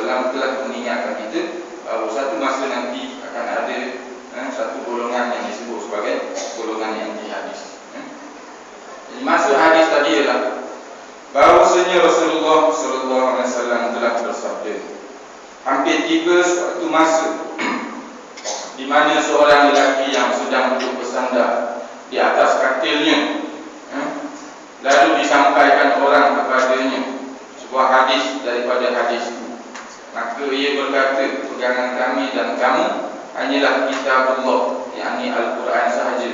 telah mengingatkan kita bahawa satu masa nanti akan ada satu golongan yang disebut sebagai golongan yang jihadis. Jadi maksud hadis tadi ialah bahawasanya Rasulullah SAW telah bersabda, hampir tiba suatu masa di mana seorang lelaki yang sedang duduk bersandar di atas katilnya, lalu disampaikan orang kepadanya sebuah hadis daripada hadis itu. Maka ia berkata, pegangan kami dan kamu hanyalah kitabullah, yakni Al-Quran sahaja.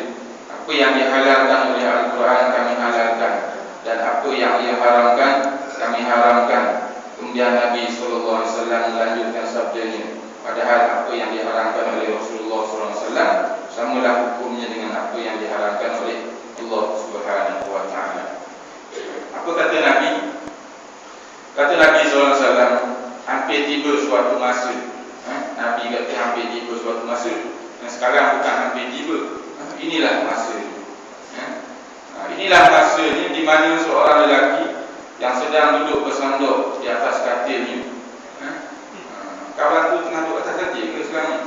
Apa yang dihalalkan oleh Al-Quran kami halalkan, dan apa yang ia haramkan kami haramkan. Kemudian Nabi SAW melanjutkan sabdanya, padahal apa yang diharamkan oleh Rasulullah SAW samalah hukumnya dengan apa yang diharamkan oleh Allah Subhanahu wa Ta'ala. Apa kata Nabi? Kata Nabi SAW, hampir tiba suatu masa. Nabi kata hampir tiba suatu masa. Sekarang bukan hampir tiba. Inilah masa. Inilah masanya di mana seorang lelaki yang sedang duduk bersandar di atas katilnya. Kawan tu tengah duduk atas katil ke sekarang ni?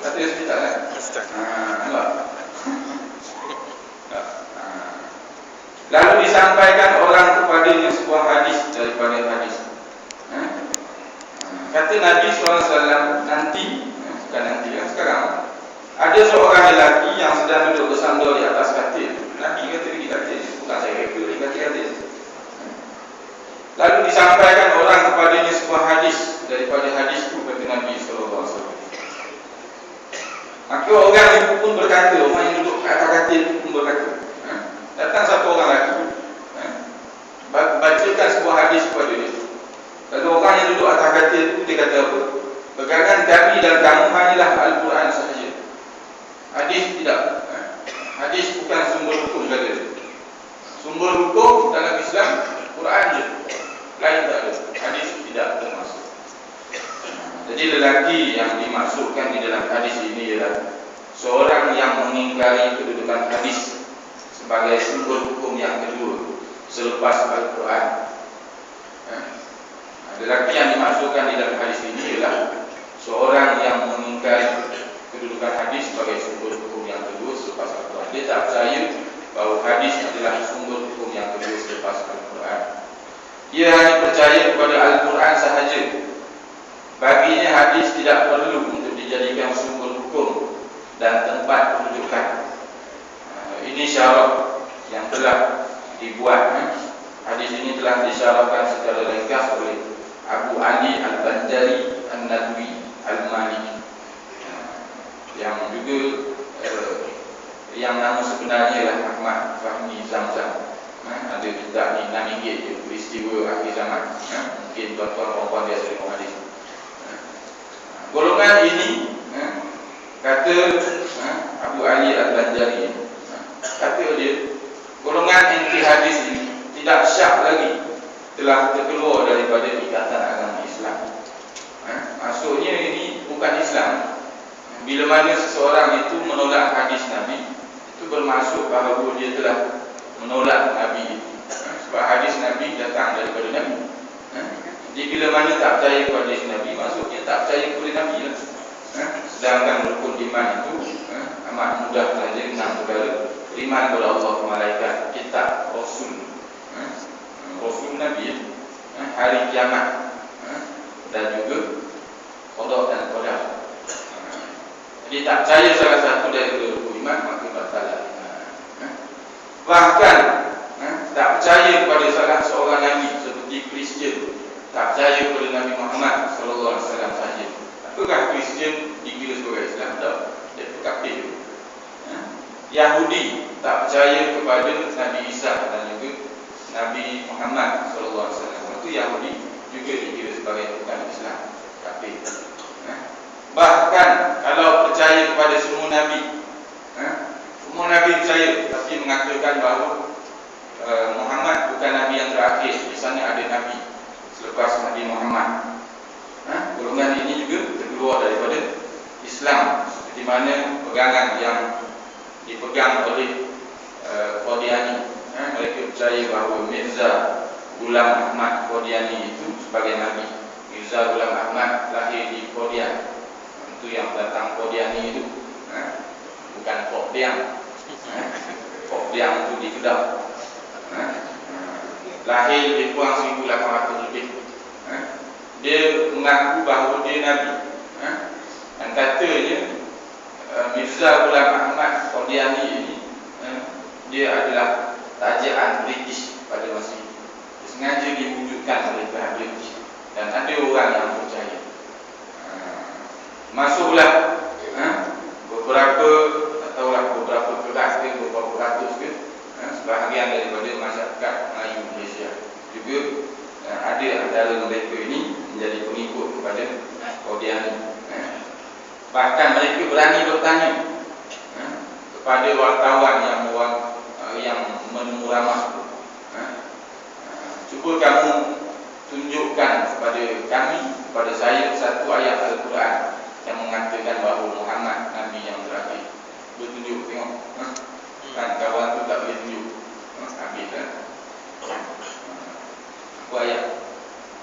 Katil hospital kan? Nampak? Lalu disampaikan orang kepadanya sebuah hadis daripada hadis. Kata Nabi SAW, nanti, bukan nanti kan, sekarang ada seorang lelaki yang sedang duduk bersandar di atas katil. Nabi kata di katil, bukan saya reka di katil. Lalu disampaikan orang kepadanya sebuah hadis daripada hadis itu, kata Nabi SAW. Maka orang itu pun berkata, orang yang duduk di atas katil pun berkata, datang satu orang lagi, bacakan sebuah hadis kepada dia. Lalu orang yang duduk atas katil itu, dia kata apa? Pegangan kami dan kamu hanyalah Al-Quran sahaja. Hadis tidak. Hadis bukan sumber hukum saja. Sumber hukum dalam Islam Quran je, lain tak ada. Hadis tidak termasuk. Jadi lelaki yang dimasukkan di dalam hadis ini ialah seorang yang mengingkari kedudukan hadis sebagai sumber hukum yang kedua selepas Al-Quran. Lelaki yang dimasukkan di dalam hadis ini ialah seorang yang mengingkari kedudukan hadis sebagai sumber hukum yang kedua selepas Al-Quran. Dia tak percaya bahawa hadis adalah sumber hukum yang kedua selepas Al-Quran. Dia hanya percaya kepada Al-Quran sahaja. Baginya hadis tidak perlu untuk dijadikan sumber hukum dan tempat kedudukan. Ini syarat yang telah dibuat. Hadis ini telah disyarahkan secara ringkas oleh Abu Ali Al-Banjari An-Nadwi Al-Maliki, yang juga yang nama sebenarnya ialah Ahmad Fahmi Zamzam. Ada kitab ni 6 ringgit je, peristiwa akhir zaman. Mungkin tuan-tuan perempuan dia sering hadis. Golongan ini, kata Abu Ali Al-Banjari, kata dia, golongan anti hadis ini tidak syak lagi telah terkeluar daripada ikatan agama Islam. Maksudnya ini bukan Islam. Bila mana seseorang itu menolak hadis Nabi, itu bermaksud bahawa dia telah menolak Nabi itu. Sebab hadis Nabi datang daripada Nabi. Jadi bila mana tak percaya kepada hadis Nabi, maksudnya tak percaya kepada Nabi lah. Sedangkan rukun iman itu amat mudah saja, 6 perkara. Beriman kepada Allah, malaikat, kitab, Rasul, Rasul Nabi, hari kiamat, dan juga qada dan qadar. Jadi tak percaya salah satu dari rukun iman, maka batalah. Bahkan tak percaya kepada salah seorang Nabi seperti Kristian, tak percaya kepada Nabi Muhammad SAW sahaja. Apakah Kristian dikira sebagai Islam? Tak, dia kafir. Yahudi tak percaya kepada Nabi Isa dan juga Nabi Muhammad SAW. Itu Yahudi juga dikira sebagai bukan Islam, kafir. Bahkan kalau percaya kepada semua Nabi, semua Nabi percaya, tapi mengatakan bahawa Muhammad bukan Nabi yang terakhir, di sana ada Nabi selepas Nabi Muhammad. Golongan ini juga terkeluar daripada Islam, seperti mana pegangan yang dipegang oleh Qadiani. Mereka percaya bahawa Mirza Ghulam Ahmad Qadiani itu sebagai nabi. Mirza Ghulam Ahmad lahir di Qadian. Itu yang datang Qadiani itu, bukan Qadian. Qadian itu di Kedah. Lahir lebih kurang 1800 lebih. Dia mengaku bahawa dia nabi. Dan katanya Mirza Ghulam Ahmad Qadiani ini dia adalah kerajaan British pada masa itu. Dia sengaja diwujudkan oleh pihak British dan ada orang yang percaya. Masuklah beberapa kelas ke beberapa ratus ke sebahagian daripada masyarakat Melayu Malaysia juga ada antara mereka ini menjadi pengikut kepada Qadiani. Bahkan mereka berani bertanya kepada wartawan yang menemu ramah itu, cuba kamu tunjukkan kepada kami, kepada saya satu ayat Al-Quran yang mengatakan bahawa Muhammad Nabi yang terakhir. Bertunjuk, tengok. Kan kawan tu tak boleh tunjuk. Habis kan? Apa ayat?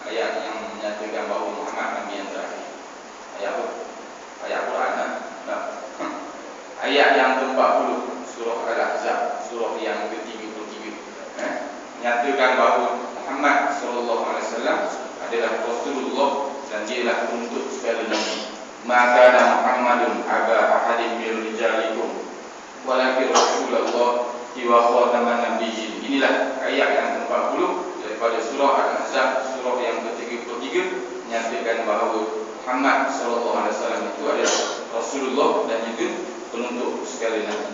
Ayat yang menyatakan bahawa Muhammad Nabi yang terakhir. Ayat apa? Ayat Quran kan? Nah. Ayat yang ke-40 surah Al-Ahzab, surah yang ke-33. Menyatakan bahawa Muhammad SAW adalah Rasulullah dan dialah penuntut segala nabi. Maka Muhammadun aba ahadin min rijalikum walakin Rasulullah wa khataman nabiyyin. Inilah ayat yang ke-40 daripada surah Al-Ahzab, surah yang ke-33, menyatakan bahawa Muhammad SAW itu adalah Rasulullah dan juga penuntut segala nabi.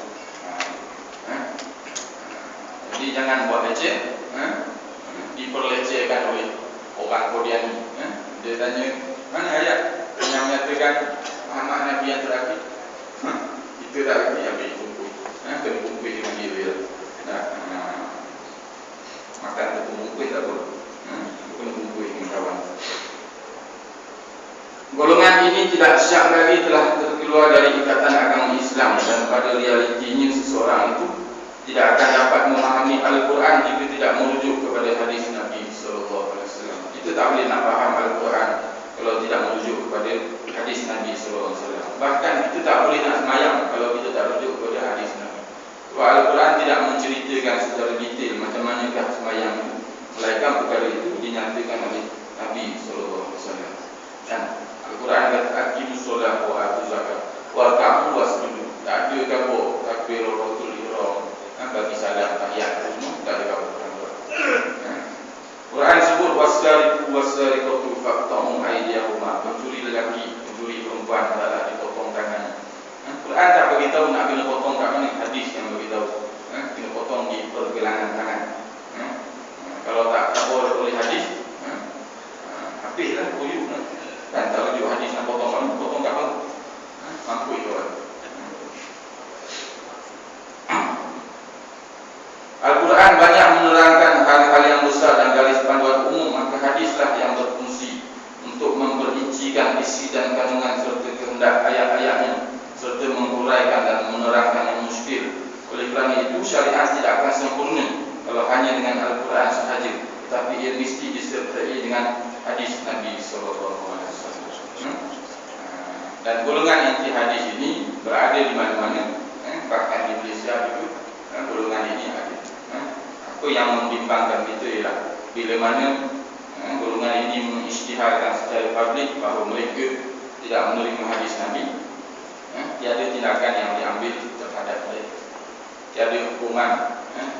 Jadi jangan buat leceh, diperlecehkan oleh orang Qadiani. Dia tanya, mana ayat yang menyatakan Muhammad Nabi yang terakhir? Kita tak lagi ambil kumpul. Kena kumpul dengan dia. Makan tepung kumpul tak apa. Kena kumpul dengan kawan. Golongan ini tidak syak lagi telah terkeluar dari ikatan agama Islam, dan pada realitinya seseorang itu tidak akan dapat memahami Al-Quran jika tidak merujuk kepada hadis Nabi SAW. Kita tak boleh nak faham Al-Quran kalau tidak merujuk kepada hadis Nabi SAW. Bahkan kita tak boleh nak semayang kalau kita tak merujuk kepada hadis Nabi. Sebab Al-Quran tidak menceritakan secara detail macam manakah semayang itu, melainkan perkara itu dinyatakan oleh Nabi SAW. Dan Al-Quran kata aqimus solah wa atuz zakat warka'u wasjudu. Tak ada kata takbiratul ihram bagi salat tahiyat semua, tak ada kata. Quran sebut wasariqatu faqta'u aydiyahuma, pencuri lelaki, pencuri perempuan adalah dipotong tangannya. Quran tak bagi tahu nak kena potong kat mana, hadis yang bagi tahu kena potong di pergelangan tangan. Kalau tak kabur oleh hadis, habislah koyuk. Dan tak rujuk hadis nak potong mana, potong kat mana? Mampu itu kan. Al-Quran banyak menerangkan hal-hal yang besar dan garis panduan umum, maka hadislah yang berfungsi untuk memperincikan isi dan kandungan serta kehendak ayat-ayatnya, serta menguraikan dan menerangkan yang muskil. Oleh kerana itu, syariat tidak akan sempurna kalau hanya dengan Al-Quran sahaja, tetapi ia mesti disertai dengan hadis Nabi SAW. Dan golongan anti hadis ini berada di mana-mana, bahkan di Malaysia juga golongan ini ada. Apa yang membimbangkan kita ialah bila mana golongan ini mengisytiharkan secara publik bahawa mereka tidak menerima hadis Nabi, tiada tindakan yang diambil terhadap mereka, tiada hukuman,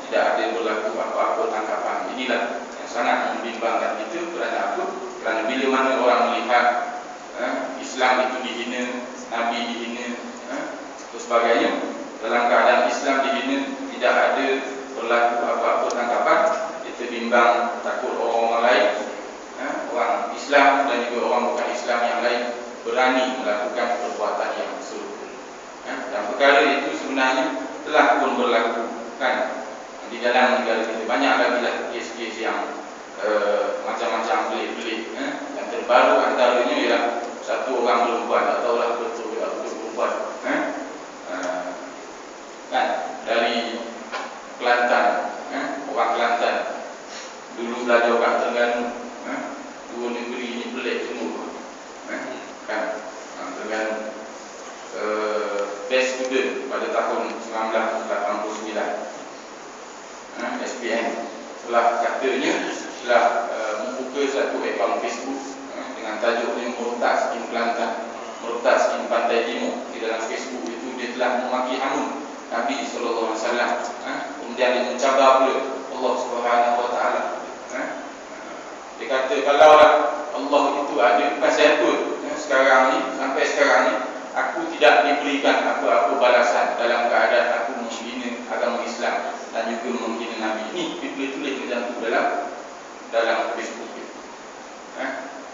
tidak ada berlaku apa-apa tangkapan. Inilah yang sangat membimbangkan kita. Kerana apa? Kerana bila mana orang melihat Islam itu dihina, Nabi dihina, dan sebagainya, dalam keadaan Islam dihina, tidak ada berlaku apa-apa tangkapan, kita bimbang takut orang lain, orang Islam dan juga orang bukan Islam yang lain berani melakukan perbuatan yang serupa. Dan perkara itu sebenarnya telah pun berlaku kan di dalam negara kita. Banyak lagi lah kes-kes yang macam-macam pelik-pelik. Yang terbaru antaranya ialah satu orang perempuan, tak tahulah betul ke tak betul perempuan, kan, dari Kelantan, orang Kelantan. Dulu dulu belajar kat Terengganu, dua negeri ini pelik semua, kan? Terengganu best student pada tahun 1989, SPM telah katanya telah membuka satu akaun Facebook dengan tajuk ni Murtad Skim Kelantan, Murtad Skim Pantai Timur. Di dalam Facebook itu dia telah memaki hamun Nabi SAW. Kemudian dia mencabar pula Allah Subhanahu Wa Taala. Dia kata kalaulah Allah itu ada, bukan saya pun sekarang ni, sampai sekarang ni aku tidak diberikan apa-apa balasan dalam keadaan aku menghina agama Islam dan juga menghina Nabi. Ini dia tulis dalam Facebook itu.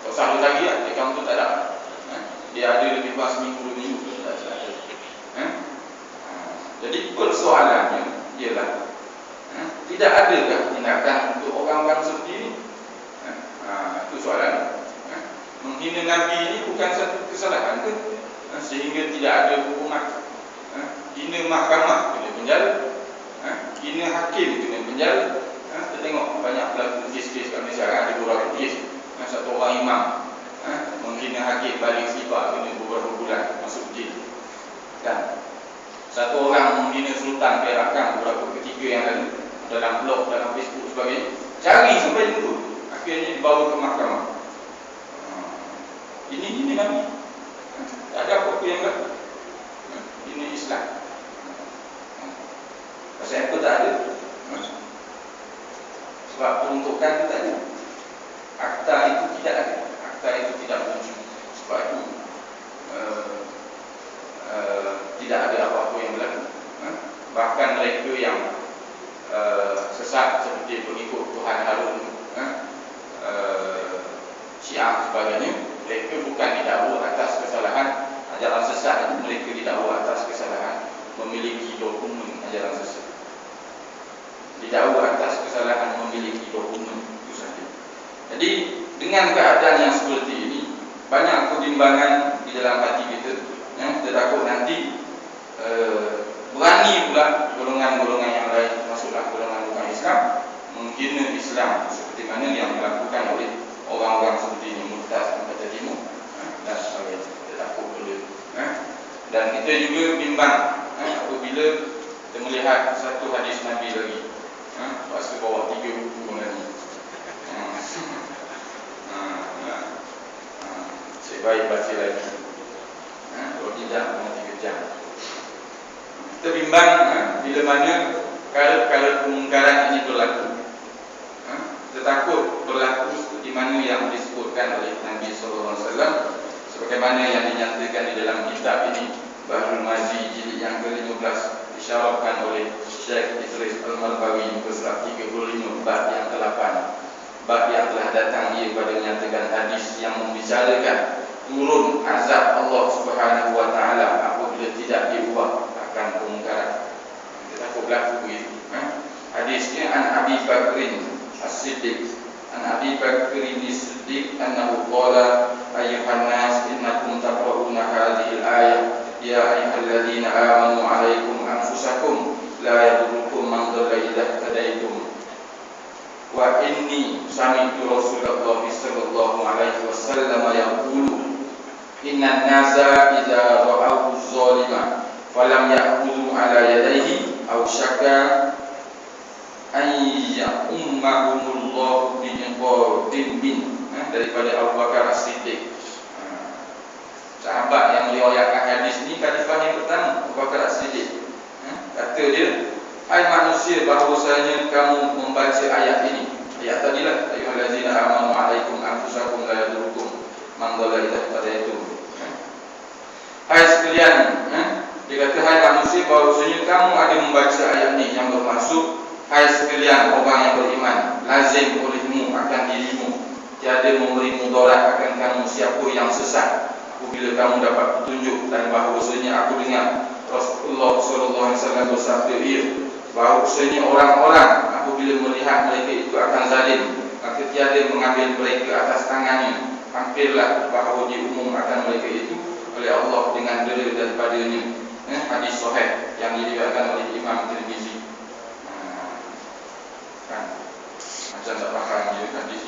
Tak usah lagi lah, akaun tu tak ada. Dia ada lebih kurang seminggu 2 minggu tak ada. Jadi persoalannya ialah tidak adakah tindakan untuk orang-orang seperti ini? Itu soalan. Menghina Nabi ini bukan satu kesalahan ke? Sehingga tidak ada hukuman. Hina mahkamah kena penjara, hina hakim kena penjara. Kita tengok banyak berlaku kes-kes kat Malaysia, ada beberapa kes. Satu orang imam menghina hakim balik sifat kena beberapa bulan masuk jil. Dan satu orang menghina Sultan Perak beberapa ketika yang lalu dalam blog, dalam Facebook sebagainya, cari sampai jumpa, akhirnya dibawa ke mahkamah. Ini Nabi, tak ada apa-apa yang berlaku. Ini Islam. Pasal apa tak ada? Sebab peruntukan itu tak ada. Akta itu tidak ada. Akta itu tidak wujud. Sebab itu tidak ada apa-apa yang berlaku. Bahkan mereka yang sesat seperti pengikut Tuhan Harun, Syiah sebagainya, mereka bukan didakwa atas kesalahan ajaran sesat, mereka didakwa atas kesalahan memiliki dokumen ajaran sesat. Didakwa atas kesalahan memiliki dokumen, itu saja. Jadi dengan keadaan yang seperti ini, banyak kebimbangan di dalam hati kita. Kita takut nanti berani pula golongan-golongan yang lain, termasuklah golongan-golongan Islam, menghina Islam seperti mana yang dilakukan oleh orang-orang seperti ini, Murtad Pantai Timur dan sebagainya. Kita takut boleh. Dan kita juga bimbang apabila kita melihat satu hadis Nabi lagi. Pasal bawa 3 buku lagi. Saya baik baca lagi. Kalau tidak, 3 jam. Kita bimbang bila mana perkara kemungkaran ini berlaku. Kita takut berlaku seperti mana yang disebutkan oleh Nabi SAW, sebagaimana yang dinyatakan di dalam kitab ini, Bahrul Mazi jilid yang ke-15, disyarahkan oleh Syekh Idris Al-Marbawi, muka surat 35, bab yang ke-8. Bab yang telah datang ia pada menyatakan hadis yang membicarakan turun azab Allah Subhanahu Wa Taala apabila tidak diubah akan kemungkaran. Kita takut berlaku begitu. Hadisnya an Abi Bakrin As-Siddiq, an Abi Bakrin As-Siddiq annahu qala ayyuhan nas innakum taqra'una hadhihi al-ayah ya ayyuhalladzina amanu 'alaikum anfusakum la yadurrukum man dhalla idza tadaitum wa inni sami'tu Rasulullah sallallahu alaihi wasallam yaqulu innan nasa idza ra'aw az-zalima falam ya'khudhu 'ala yadayhi aw syaka ayya ummahumullahu bi'iqabin min. Daripada Abu Bakar As-Siddiq, sahabat yang meriwayatkan hadis ni, khalifah yang pertama, Abu Bakar As-Siddiq. Kata dia, hai manusia, bahawasanya kamu membaca ayat ini. Ayat tadilah, ayyuhallazina amanu 'alaikum anfusakum la yadurrukum man dhalla idza tadaitum. Hai sekalian, dia kata, hai manusia, bahawasanya kamu ada membaca ayat ini, yang bermaksud, hai sekalian orang yang beriman, lazim olehmu akan dirimu, tiada memberi mudarat akan kamu siapa yang sesat apabila kamu dapat petunjuk. Dan bahawasanya aku dengar Rasulullah SAW bersabda, bahawasanya orang-orang apabila melihat mereka itu akan zalim, maka tiada mengambil mereka atas tangannya, hampirlah bahawa diumum akan mereka itu oleh Allah dengan dera daripadanya. Hadis sahih yang diriwayatkan oleh Imam Tirmizi. macam tak faham je hadis